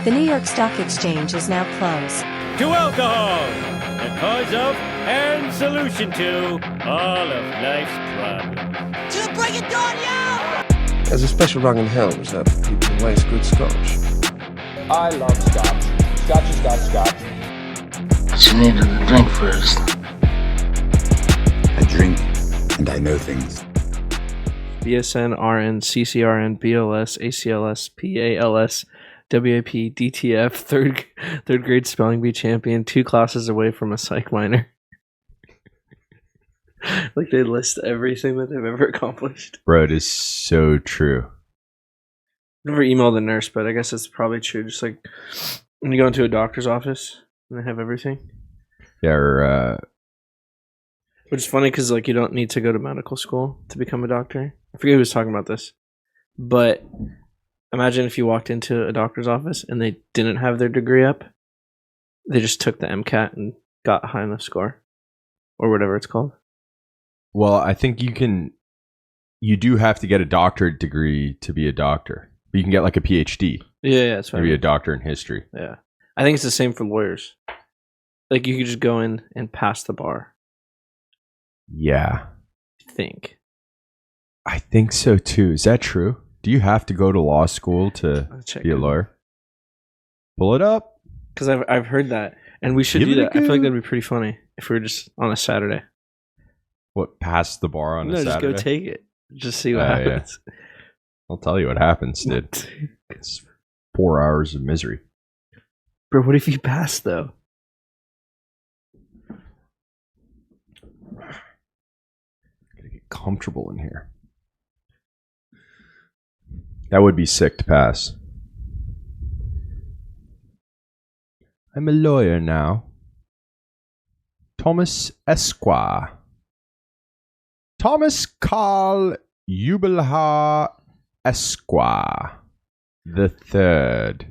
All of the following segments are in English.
The New York Stock Exchange is now closed. To alcohol, the cause of and solution to all of life's problems. To bring it on, yo! There's a special rung in hell reserved for people who waste good scotch. I love scotch. Scotch is scotch. But you need to drink first. I drink, and I know things. BSN, RN, CCRN, BLS, ACLS, PALS, WAP, DTF, third grade spelling bee champion, 2 classes away from a psych minor. Like they list everything that they've ever accomplished. Bro, it is so true. Never emailed the nurse, but I guess it's probably true. Just like when you go into a doctor's office and they have everything. Yeah, or, which is funny because like you don't need to go to medical school to become a doctor. I forget who was talking about this, but imagine if you walked into a doctor's office and they didn't have their degree up. They just took the MCAT and got a high enough score, or whatever it's called. well, I think you do have to get a doctorate degree to be a doctor. But you can get like a PhD. Yeah, that's right. Maybe a doctor in history. Yeah. I think it's the same for lawyers. Like you could just go in and pass the bar. Yeah. I think so too. Is that true? Do you have to go to law school to be a lawyer? Pull it up. Because I've heard that. And we should do that. I feel like that'd be pretty funny if we were just on a Saturday. What, pass the bar on a Saturday? Saturday? Just go take it. Just see what happens. Yeah. I'll tell you what happens, dude. It's 4 hours of misery. Bro, what if you pass, though? Gotta get comfortable in here. That would be sick to pass. I'm a lawyer now. Thomas Esquire. Thomas Carl Jubelhaar Esquire the Third.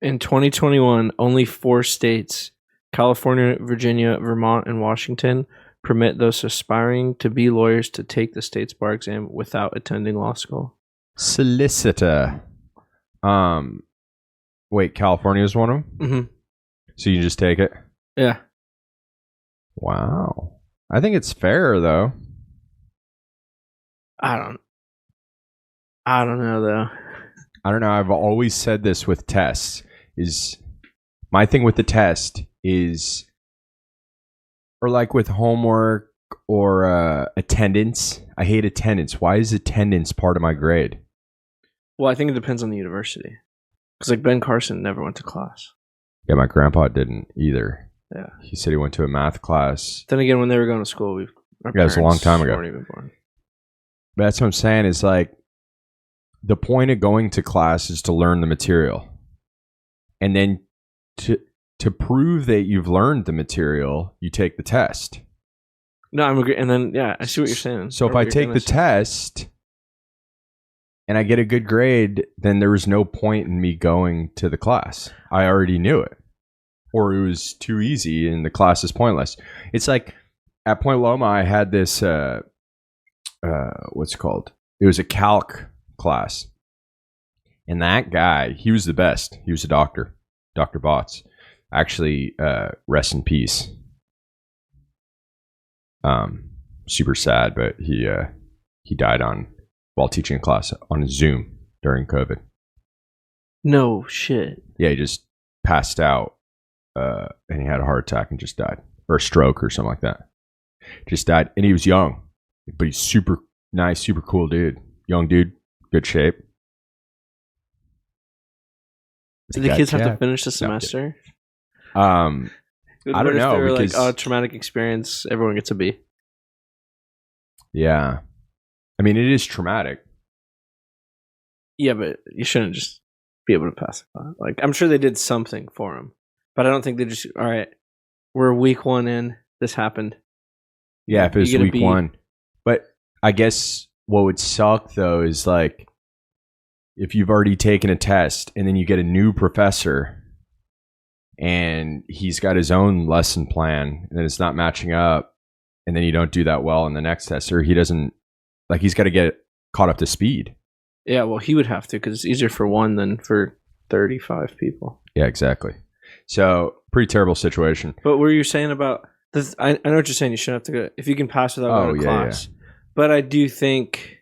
In 2021, only 4 states, California, Virginia, Vermont, and Washington, permit those aspiring to be lawyers to take the state's bar exam without attending law school. Solicitor. Wait, California is one of them? Mm-hmm. So you just take it? Yeah. Wow. I think it's fair, though. I don't know, though. I don't know. I've always said this with tests. Is my thing with the test is, or like with homework or attendance. I hate attendance. Why is attendance part of my grade? Well, I think it depends on the university. Because like Ben Carson never went to class. Yeah, my grandpa didn't either. Yeah. He said he went to a math class. Then again, when they were going to school, it was a long time ago. Weren't even born. But that's what I'm saying is like, the point of going to class is to learn the material. And then to prove that you've learned the material, you take the test. No, I'm agree. And then, yeah, I see what you're saying. So if I take the test and I get a good grade, then there was no point in me going to the class. I already knew it. Or it was too easy and the class is pointless. It's like at Point Loma, I had this, what's it called? It was a calc class. And that guy, he was the best. He was a doctor, Dr. Botts. Actually, rest in peace. Super sad, but he died while teaching a class on Zoom during COVID. No shit. Yeah, he just passed out, and he had a heart attack and just died, or a stroke or something like that. Just died, and he was young, but he's super nice, super cool dude. Young dude, good shape. Did the kids have to finish the semester? I don't know. They were because, like, traumatic experience, everyone gets a B. Yeah. I mean, it is traumatic. Yeah, but you shouldn't just be able to pass it. Like, I'm sure they did something for him, but I don't think they just, all right, we're week 1 in, this happened. Yeah, if it was week 1. But I guess what would suck, though, is like, if you've already taken a test and then you get a new professor and he's got his own lesson plan and it's not matching up, and then you don't do that well in the next test, or he doesn't, like, he's got to get caught up to speed. Yeah, well, he would have to because it's easier for one than for 35 people. Yeah, exactly. So, pretty terrible situation. But what were you saying about this? I know what you're saying. You shouldn't have to go if you can pass without going to class. Yeah. But I do think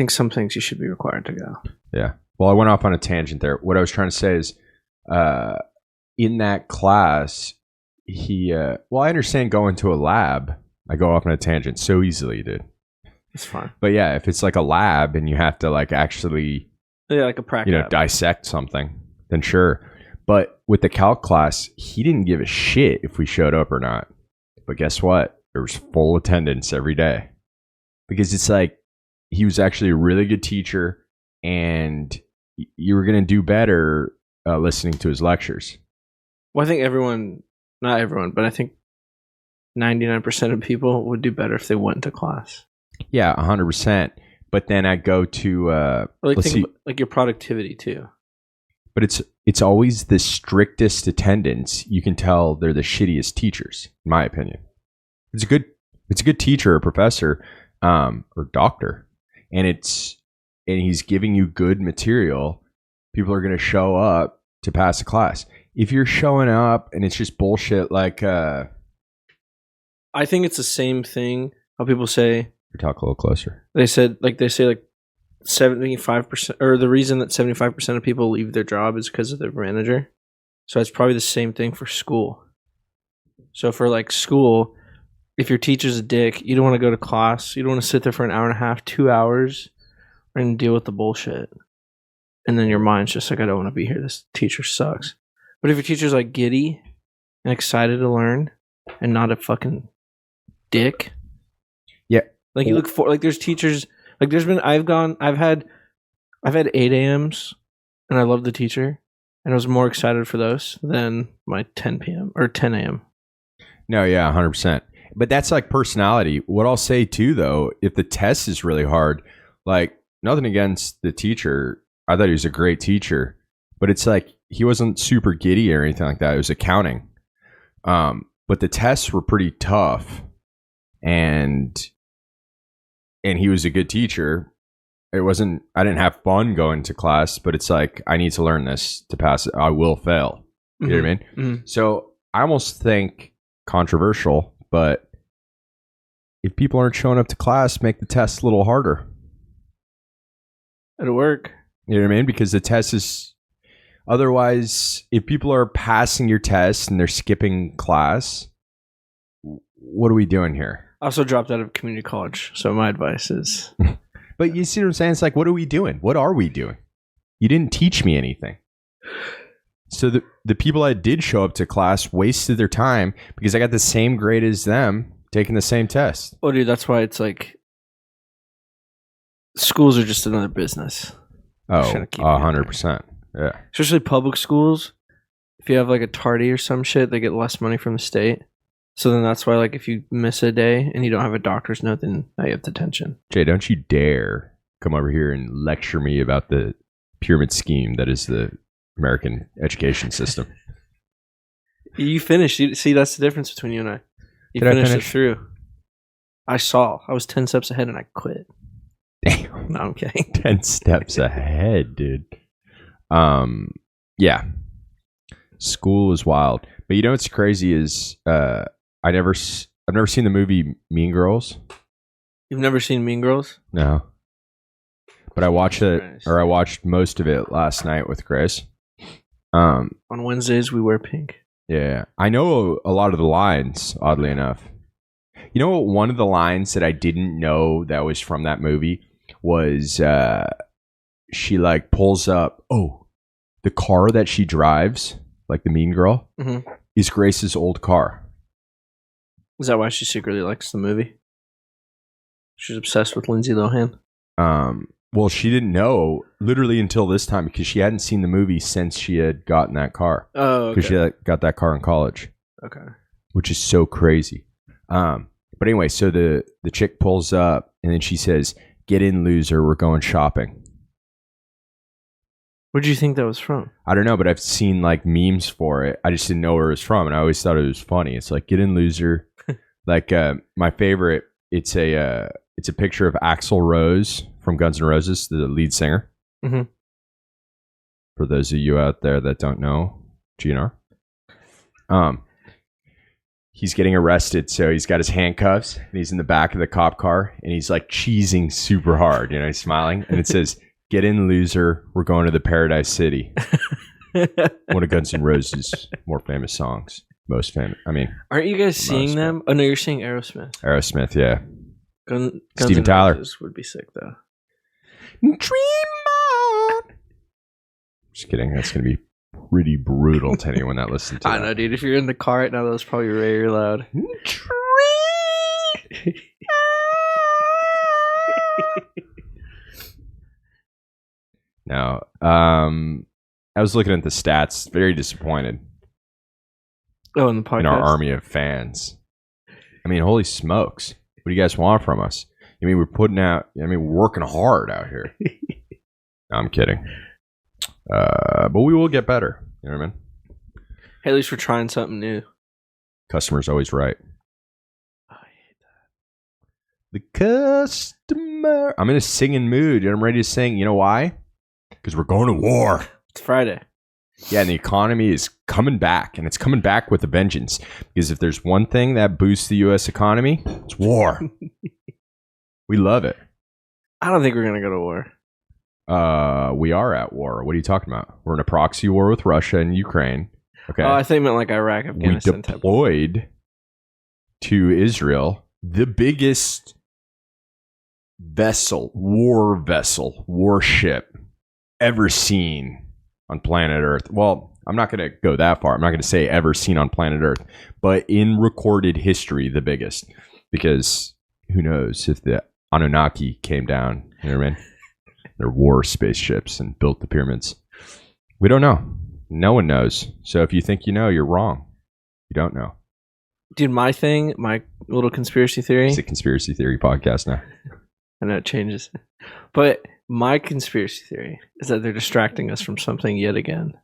some things you should be required to go. Yeah. Well, I went off on a tangent there. What I was trying to say is, in that class, I understand going to a lab. I go off on a tangent so easily, dude. It's fine. But yeah, if it's like a lab and you have to like actually, like a practice, dissect something, then sure. But with the calc class, he didn't give a shit if we showed up or not. But guess what? There was full attendance every day because it's like he was actually a really good teacher, and you were going to do better listening to his lectures. Well, I think not everyone, but I think 99% of people would do better if they went to class. Yeah, 100%. But then I go to your productivity too. But it's always the strictest attendance. You can tell they're the shittiest teachers, in my opinion. It's a good teacher or professor or doctor, and he's giving you good material. People are going to show up to pass the class. If you're showing up and it's just bullshit, like I think it's the same thing. How people say. Talk a little closer. They say 75%, or the reason that 75% of people leave their job is because of their manager. So it's probably the same thing for school. So for like school, if your teacher's a dick, you don't want to go to class. You don't want to sit there for an hour and a half, 2 hours, and deal with the bullshit. And then your mind's just like, I don't want to be here. This teacher sucks. But if your teacher's like giddy and excited to learn and not a fucking dick. Yeah. Like you look for, like there's teachers, like there's been, I've had 8 a.m.s and I love the teacher and I was more excited for those than my 10 p.m. or 10 a.m. No, yeah, 100%. But that's like personality. What I'll say too, though, if the test is really hard, like nothing against the teacher. I thought he was a great teacher, but it's like he wasn't super giddy or anything like that. It was accounting. But the tests were pretty tough, and he was a good teacher. I didn't have fun going to class, but it's like, I need to learn this to pass it. I will fail. You know what I mean? Mm-hmm. So I almost think controversial, but if people aren't showing up to class, make the test a little harder. It'll work. You know what I mean? Because the test is, otherwise, if people are passing your test and they're skipping class, what are we doing here? I also dropped out of community college, so my advice is... But you see what I'm saying? It's like, what are we doing? What are we doing? You didn't teach me anything. So the people that did show up to class wasted their time because I got the same grade as them taking the same test. Oh, dude, that's why it's like schools are just another business. Oh, 100%. Yeah. Especially public schools. If you have like a tardy or some shit, they get less money from the state. So then that's why, like, if you miss a day and you don't have a doctor's note, then now you have detention. Jay, don't you dare come over here and lecture me about the pyramid scheme that is the American education system. You finished. See, that's the difference between you and I. You finished it through. I was 10 steps ahead and I quit. Damn. No, I'm kidding. 10 steps ahead, dude. Yeah. School is wild. But you know what's crazy is I've never seen the movie Mean Girls. You've never seen Mean Girls? No. But I watched I watched most of it last night with Chris. On Wednesdays we wear pink. Yeah. I know a lot of the lines, oddly enough. You know what, one of the lines that I didn't know that was from that movie was she like pulls up, the car that she drives, like the mean girl, is Grace's old car. Is that why she secretly likes the movie? She's obsessed with Lindsay Lohan? Well, she didn't know literally until this time because she hadn't seen the movie since she had gotten that car. Oh, okay. Because she got that car in college. Okay. Which is so crazy. But anyway, so the chick pulls up and then she says, "Get in, loser, we're going shopping." Where do you think that was from? I don't know, but I've seen like memes for it. I just didn't know where it was from, and I always thought it was funny. It's like, "Get in, loser." Like my favorite, it's it's a picture of Axl Rose from Guns N' Roses, the lead singer. Mm-hmm. For those of you out there that don't know GNR. He's getting arrested, so he's got his handcuffs, and he's in the back of the cop car, and he's like cheesing super hard, he's smiling, and it says, "Get in, loser, we're going to the Paradise City." One of Guns N' Roses' more famous songs. Most famous, Aren't you guys seeing them? Oh, no, you're seeing Aerosmith. Aerosmith, yeah. Guns Steven N' Tyler. Roses would be sick, though. Dream on. Just kidding, that's going to be pretty brutal to anyone that listens to I know, dude. If you're in the car right now, that was probably very loud. No. I was looking at the stats, very disappointed. Oh, in the podcast? In our army of fans. Holy smokes. What do you guys want from us? We're putting out, we're working hard out here. No, I'm kidding. But we will get better. You know what I mean? Hey, at least we're trying something new. Customer's always right. Oh, I hate that. The customer. I'm in a singing mood, and I'm ready to sing. You know why? Because we're going to war. It's Friday. Yeah, and the economy is coming back, and it's coming back with a vengeance. Because if there's one thing that boosts the U.S. economy, it's war. We love it. I don't think we're going to go to war. We are at war. What are you talking about? We're in a proxy war with Russia and Ukraine. Okay. Oh, I think it meant like Iraq, Afghanistan. We deployed to Israel the biggest warship ever seen on planet Earth. Well, I'm not going to go that far. I'm not going to say ever seen on planet Earth, but in recorded history, the biggest. Because who knows if the Anunnaki came down, you know what I mean? Their war spaceships and built the pyramids. We don't know. No one knows. So if you think you know, you're wrong. You don't know. Dude, my little conspiracy theory. It's a conspiracy theory podcast now. I know it changes. But my conspiracy theory is that they're distracting us from something yet again.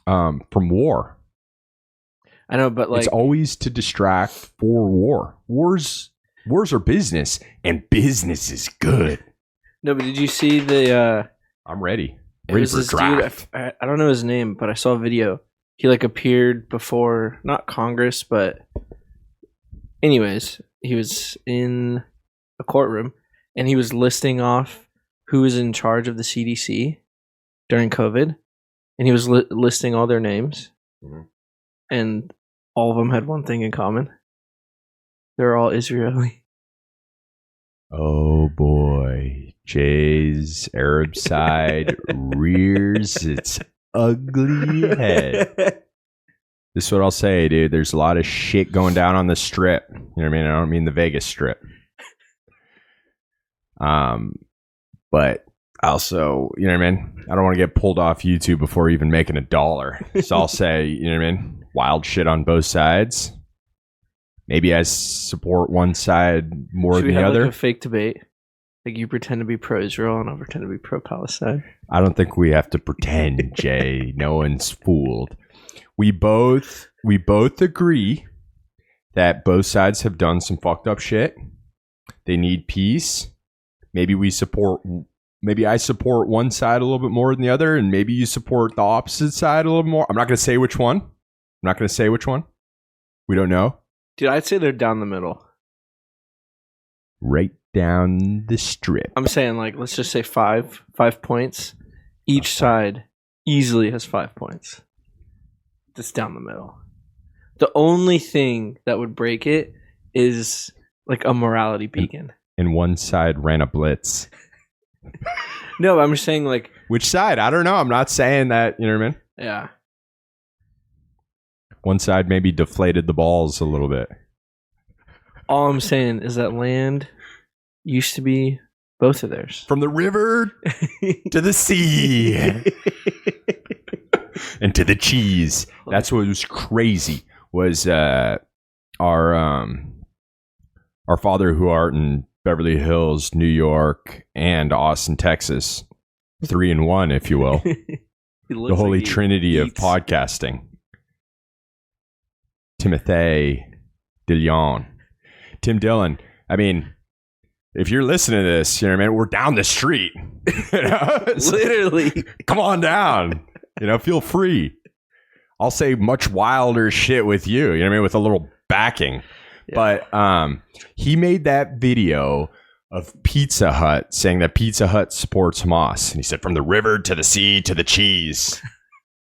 From war. I know, but it's always to distract for war. Wars are business, and business is good. No, but did you see the... I'm ready. Ready for draft. Dude, I don't know his name, but I saw a video. He appeared before, not Congress, but... Anyways, he was in a courtroom, and he was listing off who was in charge of the CDC during COVID, and he was listing all their names, and all of them had one thing in common. They're all Israeli. Oh boy, Jay's Arab side rears its ugly head. This is what I'll say, dude. There's a lot of shit going down on the strip. You know what I mean? I don't mean the Vegas strip. But also, you know what I mean? I don't want to get pulled off YouTube before even making $1. So I'll say, you know what I mean? Wild shit on both sides. Maybe I support one side more than the other. A fake debate? You pretend to be pro-Israel and I'll pretend to be pro-Palestine. I don't think we have to pretend, Jay. No one's fooled. We both agree that both sides have done some fucked up shit. They need peace. Maybe I support one side a little bit more than the other, and maybe you support the opposite side a little more. I'm not going to say which one. We don't know. Dude, I'd say they're down the middle. Right down the strip. I'm saying, let's just say 5 points. Each side easily has 5 points. That's down the middle. The only thing that would break it is a morality beacon. And one side ran a blitz. No, I'm just saying which side? I don't know. I'm not saying that, you know what I mean? Yeah. One side maybe deflated the balls a little bit. All I'm saying is that land used to be both of theirs. From the river to the sea. And to the cheese. That's what was crazy. Was our father who art in Beverly Hills, New York, and Austin, Texas. 3 in 1, if you will. The holy trinity of podcasting. Tim Dillon. I mean, if you're listening to this, you know what I mean? We're down the street. You know? Literally. Come on down. You know, feel free. I'll say much wilder shit with you. You know what I mean? With a little backing. Yeah. But he made that video of Pizza Hut saying that Pizza Hut supports Hamas. And he said, from the river to the sea to the cheese,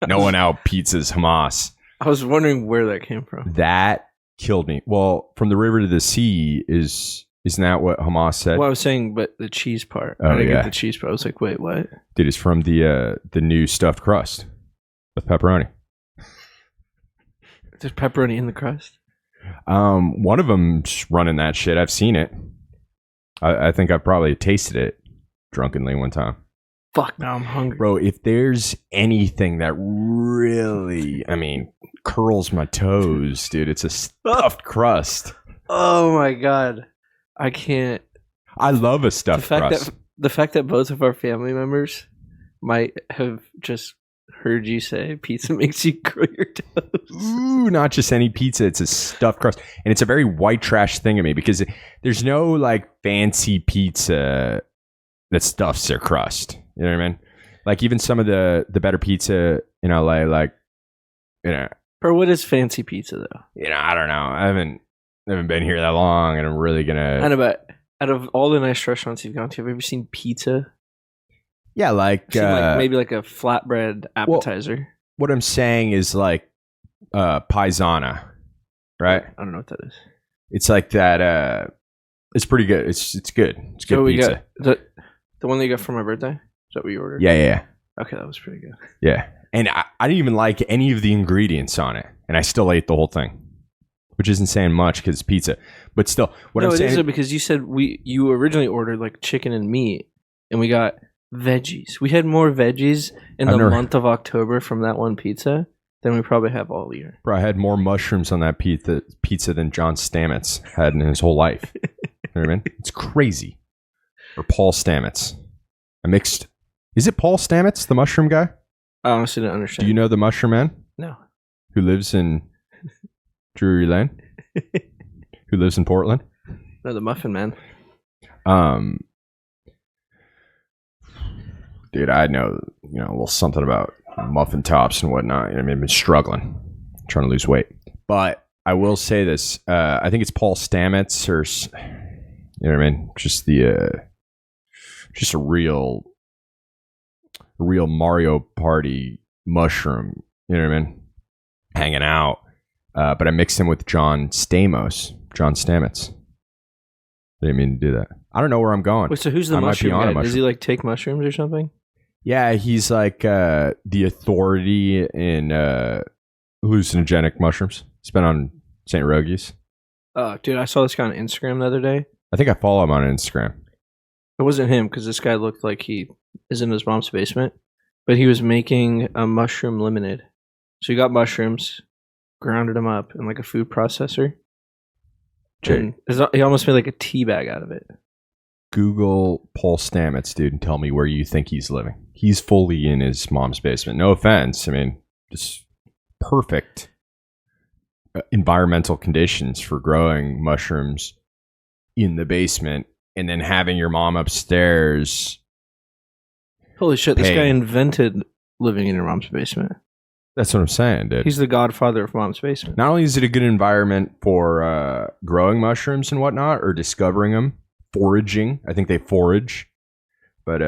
no one out pizzas Hamas. I was wondering where that came from. That killed me. Well, from the river to the sea isn't that what Hamas said? Well, I was saying, but the cheese part. Oh, I didn't get the cheese part. I was like, wait, what? Dude, it's from the new stuffed crust with pepperoni. There's pepperoni in the crust? One of them's running that shit. I've seen it. I think I've probably tasted it drunkenly one time. Fuck, now I'm hungry. Bro, if there's anything that really, curls my toes, dude, it's a stuffed crust. Oh my God. I can't. I love a stuffed crust. The fact that both of our family members might have just heard you say pizza makes you curl your toes. Ooh, not just any pizza. It's a stuffed crust. And it's a very white trash thing of me because there's no like fancy pizza that stuffs their crust. You know what I mean? Like even some of the better pizza in LA, like, you know. Or what is fancy pizza though? You know, I don't know. I haven't been here that long and I'm really gonna. I know, but out of all the nice restaurants you've gone to, have you ever seen pizza? Yeah, like maybe like a flatbread appetizer. Well, what I'm saying is like paisana, right? I don't know what that is. It's like that. It's pretty good. It's good. It's good pizza. The one that you got for my birthday? Is that what you ordered? Yeah. Okay, that was pretty good. Yeah, and I didn't even like any of the ingredients on it, and I still ate the whole thing, which isn't saying much because it's pizza. But still, I'm saying is because you said you originally ordered like chicken and meat, and we got veggies. We had more veggies in the month of October from that one pizza than we probably have all year. Bro, I had more mushrooms on that pizza than John Stamets had in his whole life. You know what I mean? It's crazy. Or Paul Stamets. I mixed. Is it Paul Stamets, the mushroom guy? I honestly don't understand. Do you know the mushroom man? No. Who lives in Drury Lane? Who lives in Portland? No, the muffin man. Dude, I know, a little something about muffin tops and whatnot. I've been struggling, trying to lose weight. But I will say this. I think it's Paul Stamets or, you know what I mean? Just just a real Mario Party mushroom, you know what I mean? Hanging out. But I mixed him with John Stamos. I didn't mean to do that. I don't know where I'm going. Wait, so who's the mushroom guy? Does he like take mushrooms or something? Yeah, he's like the authority in hallucinogenic mushrooms. He's been on St. Rogies. Dude, I saw this guy on Instagram the other day. I think I follow him on Instagram. It wasn't him because this guy looked like he is in his mom's basement, but he was making a mushroom lemonade. So he got mushrooms, grounded them up in like a food processor. And he almost made like a tea bag out of it. Google Paul Stamets, dude, and tell me where you think he's living. He's fully in his mom's basement. No offense. Just perfect environmental conditions for growing mushrooms in the basement and then having your mom upstairs. Holy shit, this guy invented living in your mom's basement. That's what I'm saying, dude. He's the godfather of mom's basement. Not only is it a good environment for growing mushrooms and whatnot, or discovering them, foraging. I think they forage, but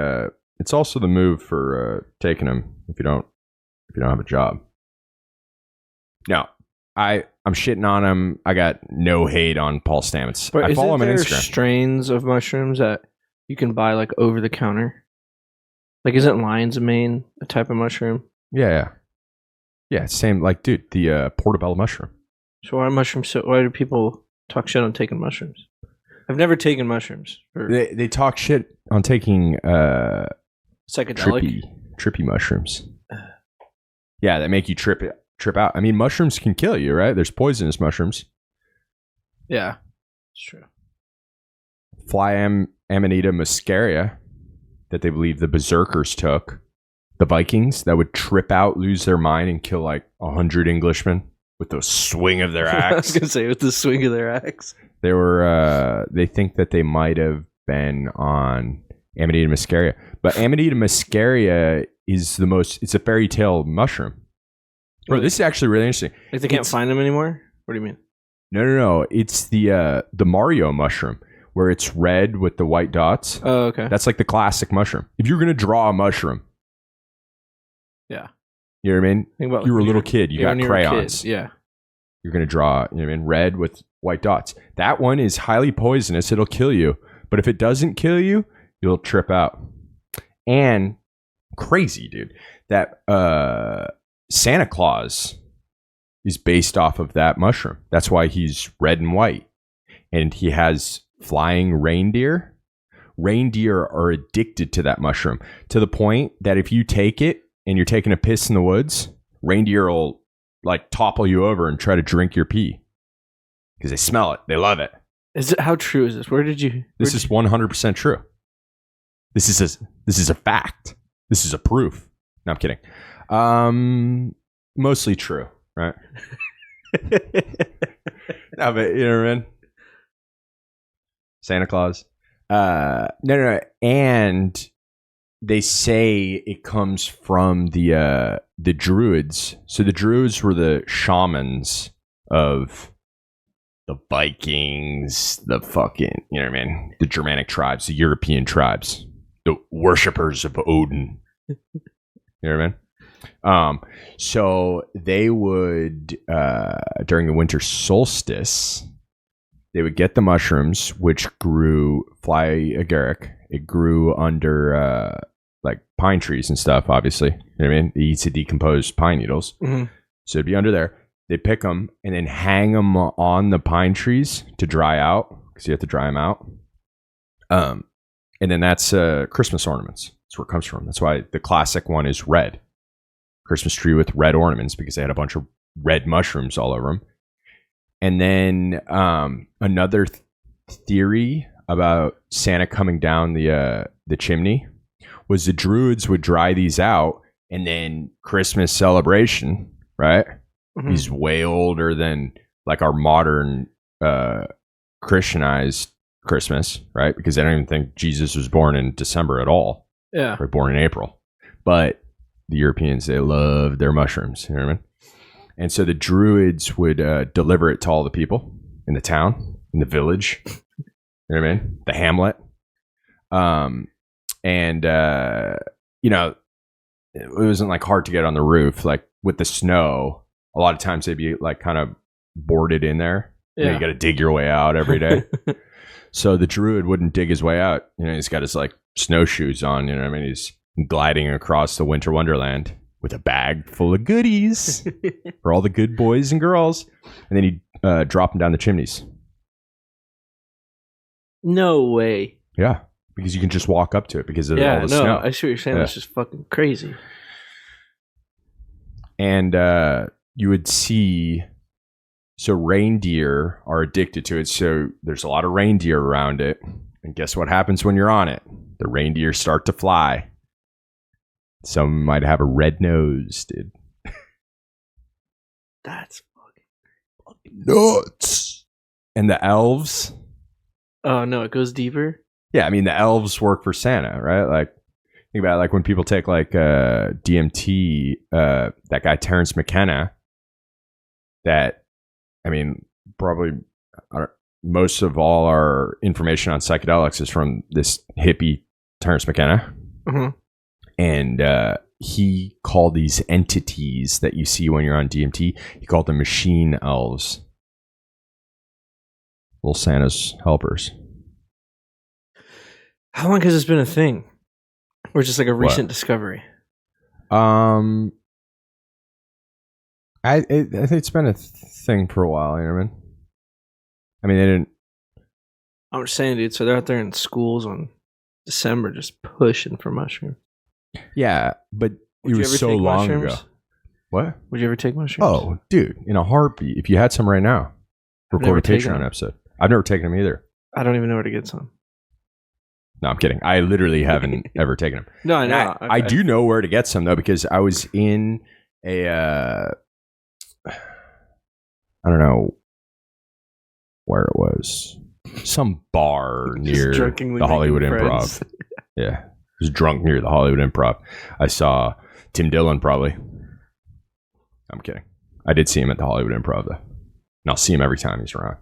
it's also the move for taking them if you don't have a job. No, I'm shitting on him. I got no hate on Paul Stamets. But I follow him on Instagram. Strains of mushrooms that you can buy like over the counter. Like, isn't lion's mane a type of mushroom? Yeah. Same. Like, dude, the portobello mushroom. So why do people talk shit on taking mushrooms? I've never taken mushrooms. They talk shit on taking psychedelic trippy mushrooms. Yeah, that make you trip out. Mushrooms can kill you, right? There's poisonous mushrooms. Yeah, it's true. Amanita muscaria that they believe the berserkers took. The Vikings that would trip out, lose their mind, and kill like 100 Englishmen with the swing of their I was axe. gonna say with the swing of their axe. They were. They think that they might have been on Amanita muscaria, but Amanita muscaria is the most. It's a fairy tale mushroom. Bro, this is actually really interesting. Like they can't find them anymore? What do you mean? No. It's the Mario mushroom where it's red with the white dots. Oh, okay. That's like the classic mushroom. If you're gonna draw a mushroom, yeah, you know what I mean. Think about you were a little kid. You got crayons. Yeah, you're gonna draw. You know what I mean. Red with white dots. That one is highly poisonous. It'll kill you. But if it doesn't kill you, you'll trip out. And crazy, dude. That Santa Claus is based off of that mushroom. That's why he's red and white. And he has flying reindeer. Reindeer are addicted to that mushroom to the point that if you take it and you're taking a piss in the woods, reindeer will like topple you over and try to drink your pee because they smell it. They love it. Is it? How true is this? This is 100% true. This is a fact. This is a proof. No, I'm kidding. Mostly true, right? No, but you know what I mean? Santa Claus. No. And they say it comes from the Druids. So the Druids were the shamans of the Vikings, the fucking, you know what I mean? The Germanic tribes, the European tribes, the worshippers of Odin. You know what I mean? So they would, during the winter solstice, they would get the mushrooms, which grew fly agaric. It grew under like pine trees and stuff, obviously. You know what I mean? It eats the decomposed pine needles. Mm-hmm. So it'd be under there. They pick them and then hang them on the pine trees to dry out because you have to dry them out. And then that's Christmas ornaments. That's where it comes from. That's why the classic one is red. Christmas tree with red ornaments because they had a bunch of red mushrooms all over them. And then another theory about Santa coming down the chimney was the Druids would dry these out, and then Christmas celebration, right? Mm-hmm. He's way older than like our modern Christianized Christmas, right? Because I don't even think Jesus was born in December at all. Yeah, or born in April. But the Europeans, they love their mushrooms. You know what I mean? And so the Druids would deliver it to all the people in the town, in the village. You know what I mean? The hamlet. You know, it wasn't like hard to get on the roof. Like with the snow, a lot of times they'd be like kind of boarded in there. Yeah. You know, you got to dig your way out every day. So the Druid wouldn't dig his way out. You know, he's got his like snowshoes on. You know what I mean? He's gliding across the winter wonderland with a bag full of goodies for all the good boys and girls. And then he'd drop them down the chimneys. No way. Yeah, because you can just walk up to it because of all the snow. I see what you're saying. That's just fucking crazy. And you would see, so reindeer are addicted to it. So there's a lot of reindeer around it. And guess what happens when you're on it? The reindeer start to fly. Some might have a red nose, dude. That's fucking nuts. And the elves. Oh, no, it goes deeper? Yeah, I mean, the elves work for Santa, right? Like, think about it, like when people take like DMT, that guy Terrence McKenna, that, I mean, probably most of all our information on psychedelics is from this hippie Terrence McKenna. Mm-hmm. And he called these entities that you see when you're on DMT, he called them machine elves. Little Santa's helpers. How long has this been a thing? Or just like a recent discovery? I think it's been a thing for a while, you know what I mean? I mean, they didn't... I'm just saying, dude, so they're out there in schools on December just pushing for mushrooms. Yeah, but it was so long ago. What? Would you ever take mushrooms? Oh, dude, in a heartbeat. If you had some right now, record a Patreon episode. I've never taken them either. I don't even know where to get some. No, I'm kidding. I literally haven't ever taken them. No, I know. I do know where to get some, though, because I was in a I don't know where it was. Some bar near the Hollywood Improv. Yeah. I was drunk near the Hollywood Improv. I saw Tim Dillon probably. I'm kidding. I did see him at the Hollywood Improv though. And I'll see him every time he's around.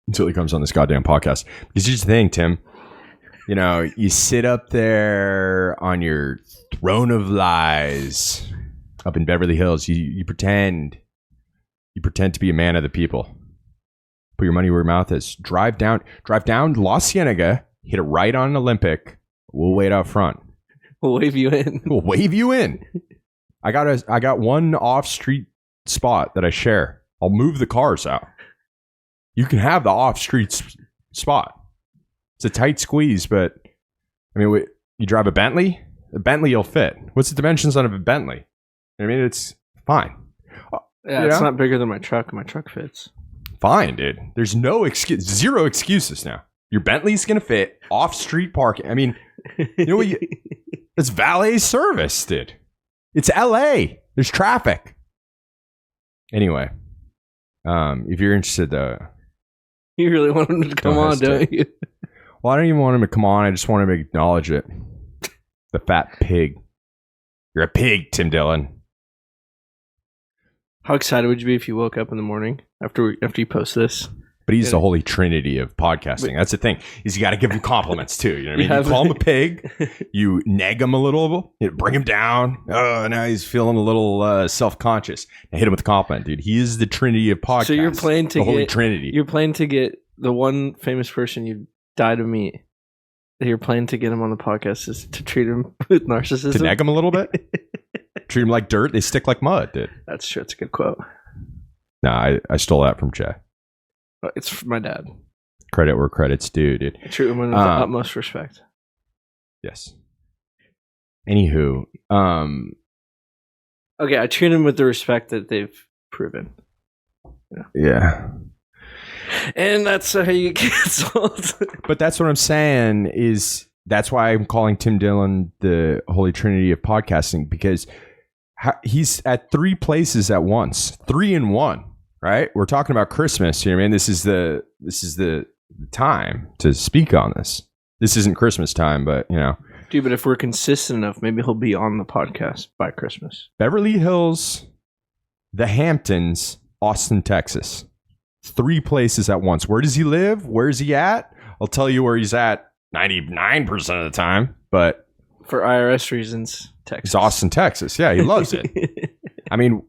Until he comes on this goddamn podcast. Because here's the thing, Tim. You know, you sit up there on your throne of lies up in Beverly Hills. You pretend. You pretend to be a man of the people. Put your money where your mouth is. Drive down La Cienega. Hit it right on Olympic. We'll wait out front. We'll wave you in. We'll wave you in. I got one off-street spot that I share. I'll move the cars out. You can have the off-street spot. It's a tight squeeze, but I mean, you drive a Bentley? A Bentley will fit. What's the dimensions on a Bentley? I mean, it's fine. Yeah, it's not bigger than my truck. My truck fits. Fine, dude. There's no excuse. Zero excuses now. Your Bentley's going to fit off-street parking. I mean, you know what? It's valet service, dude. It's LA. There's traffic. Anyway, if you're interested, though. You really want him to come on, don't you? Well, I don't even want him to come on. I just want him to acknowledge it. The fat pig. You're a pig, Tim Dillon. How excited would you be if you woke up in the morning after you post this? But he's the holy trinity of podcasting. That's the thing. Is you got to give him compliments too. You know what I mean? You call him a pig. You nag him a little. You bring him down. Oh, now he's feeling a little self-conscious. Now hit him with a compliment, dude. He is the trinity of podcasts. So you're playing to the holy trinity. You're playing to get the one famous person you die to meet. That you're playing to get him on the podcast is to treat him with narcissism. To nag him a little bit. Treat him like dirt. They stick like mud, dude. That's true. It's a good quote. Nah, I stole that from Jay. It's from my dad. Credit where credit's due, dude. I treat him with the utmost respect. Yes. Anywho, okay, I treat him with the respect that they've proven. Yeah. And that's how you get canceled. But that's what I'm saying is that's why I'm calling Tim Dillon the holy trinity of podcasting, because he's at 3 places at once, 3 in 1. Right? We're talking about Christmas. You know what I mean? This is the time to speak on this. This isn't Christmas time, but you know. Dude, but if we're consistent enough, maybe he'll be on the podcast by Christmas. Beverly Hills, the Hamptons, Austin, Texas. 3 places at once. Where does he live? Where is he at? I'll tell you where he's at 99% of the time, but for IRS reasons, Texas. It's Austin, Texas. Yeah, he loves it. I mean,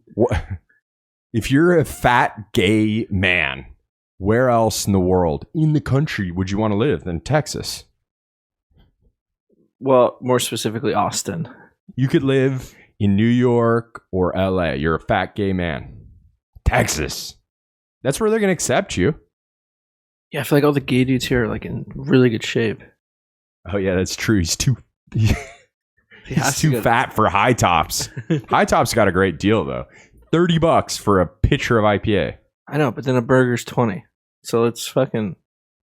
if you're a fat gay man, where else in the world, in the country, would you want to live than Texas? Well, more specifically, Austin. You could live in New York or LA. You're a fat gay man. Texas. That's where they're going to accept you. Yeah, I feel like all the gay dudes here are like in really good shape. Oh, yeah, that's true. He's too fat for High Tops. High Tops got a great deal, though. $30 for a pitcher of IPA. I know, but then a burger's $20. So it's fucking...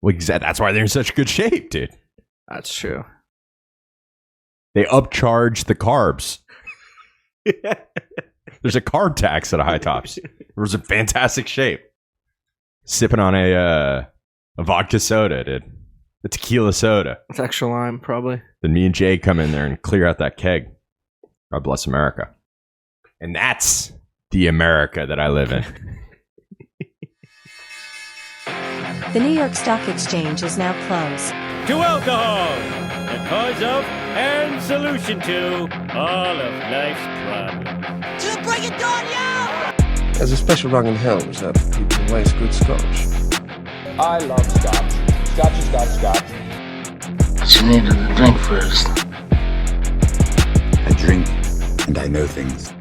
Well, that's why they're in such good shape, dude. That's true. They upcharge the carbs. There's a carb tax at a High Tops. It was in fantastic shape. Sipping on a vodka soda, dude. A tequila soda. It's extra lime, probably. Then me and Jay come in there and clear out that keg. God bless America. And that's the America that I live in. The New York Stock Exchange is now closed. To alcohol, the cause of and solution to all of life's problems. To bring it down, yo! There's a special rung in hell reserved for people who waste good scotch. I love scotch. Scotch is scotch. But you need to drink first. I drink, and I know things.